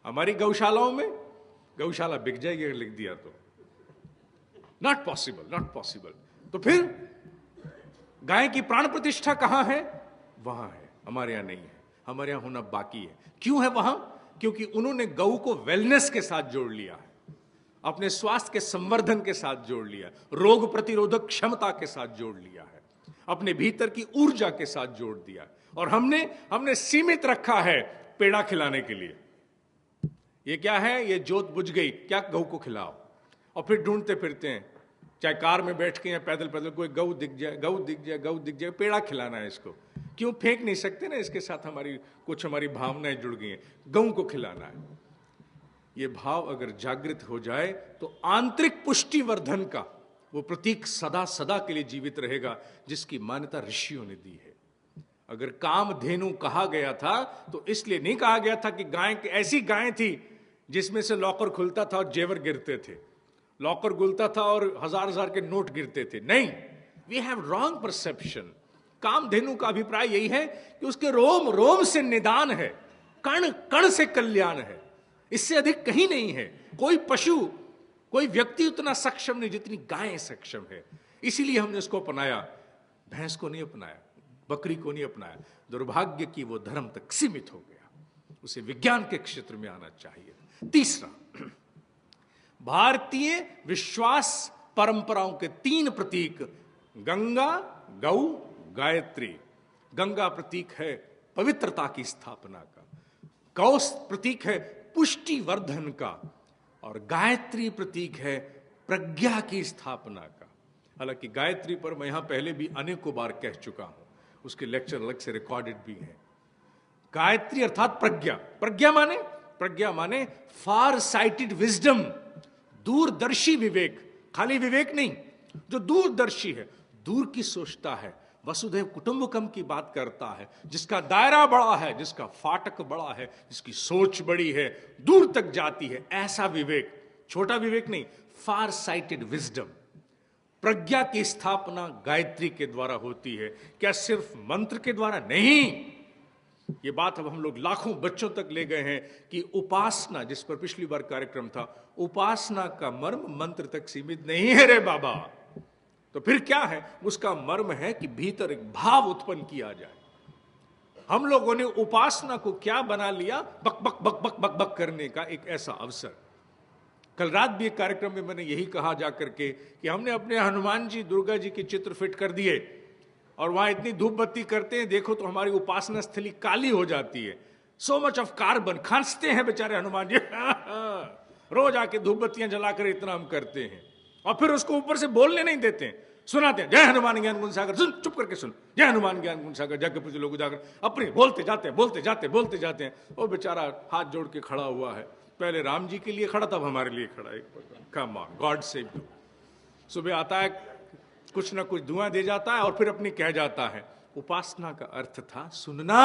हमारी गौशालाओं में गौशाला बिक जाएगी अगर लिख दिया तो। Not possible, not possible. तो फिर गाय की प्राण प्रतिष्ठा कहां है? वहां है, हमारे यहां नहीं है। हमारे यहां होना बाकी है। क्यों है वहां? क्योंकि उन्होंने गौ को वेलनेस के साथ जोड़ लिया है, अपने स्वास्थ्य के संवर्धन के साथ जोड़ लिया, रोग प्रतिरोधक क्षमता के साथ जोड़ लिया है, अपने भीतर की ऊर्जा के साथ जोड़ दिया। और हमने सीमित रखा है पेड़ा खिलाने के लिए। ये क्या है? ये जोत बुझ गई, क्या गऊ को खिलाओ। और फिर ढूंढते फिरते हैं, चाहे कार में बैठ के या पैदल पैदल, कोई गऊ दिख जाए, गऊ दिख जाए, गऊ दिख जाए, पेड़ा खिलाना है इसको। क्यों? फेंक नहीं सकते ना, इसके साथ हमारी भावनाएं जुड़ गई हैं, गऊ को खिलाना है। ये भाव अगर जागृत हो जाए तो आंतरिक पुष्टिवर्धन का वो प्रतीक सदा सदा के लिए जीवित रहेगा, जिसकी मान्यता ऋषियों ने दी है। अगर कामधेनु कहा गया था तो इसलिए नहीं कहा गया था कि गाय ऐसी गाय थी जिसमें से लॉकर खुलता था और जेवर गिरते थे, लॉकर खुलता था और हजार हजार के नोट गिरते थे। नहीं, we have wrong perception. Kamadhenu का अभिप्राय यही है कि उसके रोम रोम से निदान है, कण कण से कल्याण है, इससे अधिक कहीं नहीं है। कोई पशु, कोई व्यक्ति उतना सक्षम नहीं जितनी गाय सक्षम है। इसीलिए हमने उसको अपनाया, भैंस को नहीं अपनाया, बकरी को नहीं अपनाया। दुर्भाग्य की वो धर्म तक सीमित हो गया, उसे विज्ञान के क्षेत्र में आना चाहिए। तीसरा, भारतीय विश्वास परंपराओं के 3 प्रतीक, गंगा, गौ, गायत्री। गंगा प्रतीक है पवित्रता की स्थापना का, गौ प्रतीक है पुष्टिवर्धन का, और गायत्री प्रतीक है प्रज्ञा की स्थापना का। हालांकि गायत्री पर मैं यहां पहले भी अनेकों बार कह चुका हूं, उसके लेक्चर अलग से रिकॉर्डेड भी हैं। गायत्री अर्थात प्रज्ञा। प्रज्ञा माने फार साइटेड विजडम, दूरदर्शी विवेक। खाली विवेक नहीं, जो दूरदर्शी है, दूर की सोचता है, वसुधैव कुटुंबकम की बात करता है, जिसका दायरा बड़ा है, जिसका फाटक बड़ा है, जिसकी सोच बड़ी है, दूर तक जाती है, ऐसा विवेक। छोटा विवेक नहीं, फार साइटेड विजडम। प्रज्ञा की स्थापना गायत्री के द्वारा होती है। क्या सिर्फ मंत्र के द्वारा? नहीं। ये बात अब हम लोग लाखों बच्चों तक ले गए हैं कि उपासना, जिस पर पिछली बार कार्यक्रम था, उपासना का मर्म मंत्र तक सीमित नहीं है रे बाबा। तो फिर क्या है? उसका मर्म है कि भीतर एक भाव उत्पन्न किया जाए। हम लोगों ने उपासना को क्या बना लिया? बक बक बक बक बक बक करने का एक ऐसा अवसर। कल रात भी एक कार्यक्रम में मैंने यही कहा जाकर के कि हमने अपने हनुमान जी, दुर्गा जी के चित्र फिट कर दिए और वहां इतनी धूप बत्ती करते हैं, देखो तो हमारी उपासना स्थली काली हो जाती है। सो मच ऑफ कार्बन, खांसते हैं बेचारे हनुमान जी रोज आके धूप बत्तियां जलाकर इतना हम करते हैं, और फिर उसको ऊपर से बोलने नहीं देते हैं, सुनाते हैं जय हनुमान ज्ञान गुण सागर। सुन, चुप करके सुन, जय हनुमान ज्ञान गुण सागर, जाके पूछ लोग उजागर, अपने बोलते जाते हैं। वो बेचारा हाथ जोड़ के खड़ा हुआ है, पहले राम जी के लिए खड़ा, तब हमारे लिए खड़ा है। Come on, God save you. सुबह आता है, कुछ ना कुछ धुआं दे जाता है और फिर अपनी कह जाता है। उपासना का अर्थ था सुनना,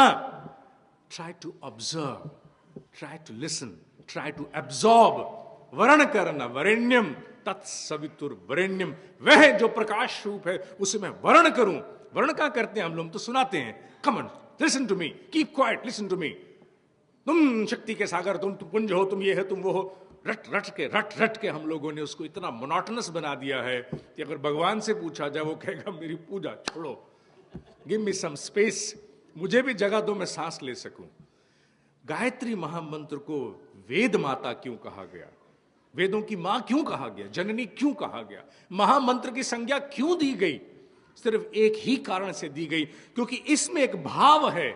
try to observe, try to listen, try to absorb. वर्ण करना, वरेण्यम तत्सवितुर वरेण्यम, वह जो प्रकाश रूप है उसे मैं वर्ण करूं। वर्ण क्या करते हैं हम लोग? तो सुनाते हैं, come on listen to me, keep quiet, listen to me. तुम शक्ति के सागर, तुम पुंज हो, तुम ये है, तुम वो हो। रट रट के हम लोगों ने उसको इतना मोनोटोनस बना दिया है कि अगर भगवान से पूछा जाए वो कहेगा मेरी पूजा छोड़ो, गिव मी सम स्पेस, मुझे भी जगह दो, मैं सांस ले सकूं। गायत्री महामंत्र को वेद माता क्यों कहा गया? वेदों की मां क्यों कहा गया? जननी क्यों कहा गया? महामंत्र की संज्ञा क्यों दी गई? सिर्फ एक ही कारण से दी गई, क्योंकि इसमें एक भाव है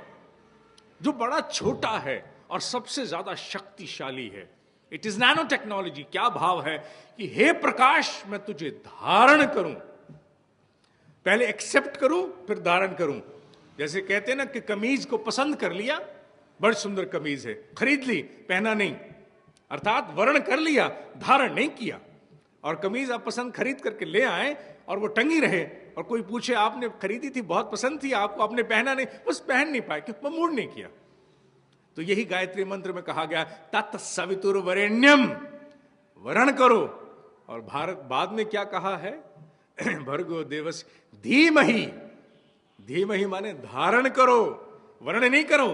जो बड़ा छोटा है और सबसे ज्यादा शक्तिशाली है। It is nano technology. क्या भाव है कि हे प्रकाश, मैं तुझे धारण करूं, पहले एक्सेप्ट करूं फिर धारण करूं। जैसे कहते हैं ना कि कमीज को पसंद कर लिया, बड़ी सुंदर कमीज है, खरीद ली, पहना नहीं, अर्थात वर्ण कर लिया, धारण नहीं किया। और कमीज आप पसंद खरीद करके ले आए और वो टंगी रहे, और कोई पूछे आपने खरीदी थी, बहुत पसंद थी आपको, आपने पहना नहीं, बस पहन नहीं पाए, क्यों? मूड नहीं किया। तो यही गायत्री मंत्र में कहा गया, तत्सवितुर वरेण्यम, वर्ण करो। और भारत बाद में क्या कहा है? भर्गो देवस्य धीमहि। धीमहि माने धारण करो, वर्ण नहीं करो,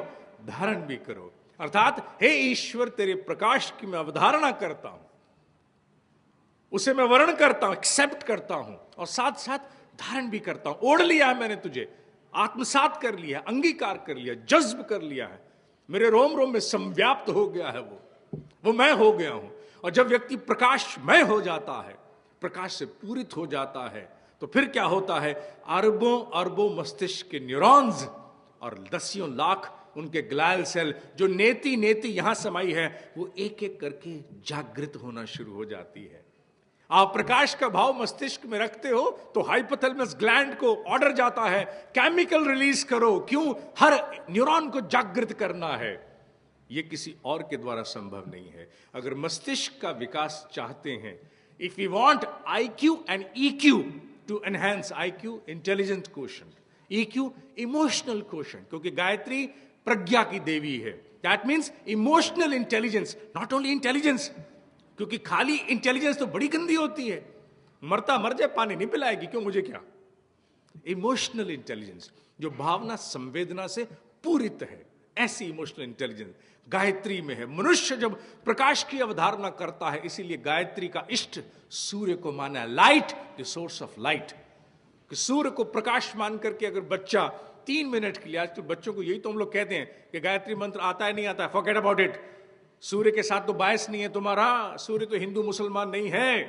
धारण भी करो। अर्थात हे ईश्वर, तेरे प्रकाश की मैं अवधारणा करता हूं, उसे मैं वर्ण करता हूं, एक्सेप्ट करता हूं, और साथ साथ धारण भी करता हूं। ओढ़ लिया है मैंने तुझे, आत्मसात कर लिया, अंगीकार कर लिया, जज्ब कर लिया है, मेरे रोम रोम में संव्याप्त हो गया है, वो मैं हो गया हूं। और जब व्यक्ति प्रकाशमय हो जाता है, प्रकाश से पूरित हो जाता है, तो फिर क्या होता है? अरबों अरबों मस्तिष्क के न्यूरॉन्स और दसियों लाख उनके ग्लायल सेल, जो नेति नेति यहां समाई है, वो एक एक करके जागृत होना शुरू हो जाती है। आप प्रकाश का भाव मस्तिष्क में रखते हो तो हाइपोथैलेमस ग्लैंड को ऑर्डर जाता है, केमिकल रिलीज करो। क्यों? हर न्यूरॉन को जागृत करना है। यह किसी और के द्वारा संभव नहीं है। अगर मस्तिष्क का विकास चाहते हैं, if you want IQ and EQ to enhance IQ, intelligence quotient, EQ, emotional quotient, क्योंकि गायत्री प्रज्ञा की देवी है। That means emotional intelligence, not only intelligence, क्योंकि खाली इंटेलिजेंस तो बड़ी गंदी होती है, मरता मर जाए, पानी नहीं पिलाएगी, क्यों, मुझे क्या। इमोशनल इंटेलिजेंस जो भावना संवेदना से पूरित है, ऐसी इमोशनल इंटेलिजेंस गायत्री में है। मनुष्य जब प्रकाश की अवधारणा करता है, इसीलिए गायत्री का इष्ट सूर्य को माना है, light, the source of light. कि सूर्य को प्रकाश मान करके अगर बच्चा 3 मिनट के लिए, आज तो बच्चों को यही तो हम लोग कहते हैं कि गायत्री मंत्र आता है नहीं आता है, फॉरगेट अबाउट इट, सूर्य के साथ तो बायस नहीं है तुम्हारा, सूर्य तो हिंदू मुसलमान नहीं है,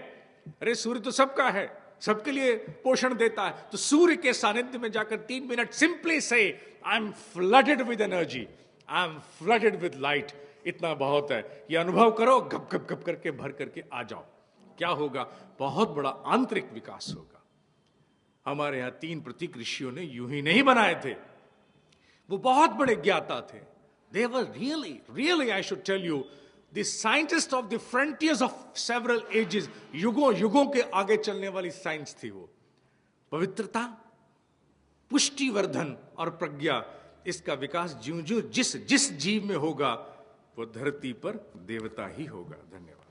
अरे सूर्य तो सबका है, सबके लिए पोषण देता है। तो सूर्य के सानिध्य में जाकर 3 मिनट सिंपली से I am flooded with energy, I am flooded with light, इतना बहुत है। ये अनुभव करो, गप गप गप करके भर करके आ जाओ। क्या होगा? बहुत बड़ा आंतरिक विकास होगा। हमारे यहां 3 प्रतीक ऋषियों ने यूं ही नहीं बनाए थे, वो बहुत बड़े ज्ञाता थे। They were really, I should tell you, the scientists of the frontiers of several ages, युगों युगों के आगे चलने वाली साइंस थी वो। पवित्रता, पुष्टिवर्धन और प्रज्ञा, इसका विकास ज्यों ज्यों जिस जिस जीव में होगा, वो धरती पर देवता ही होगा। धन्यवाद।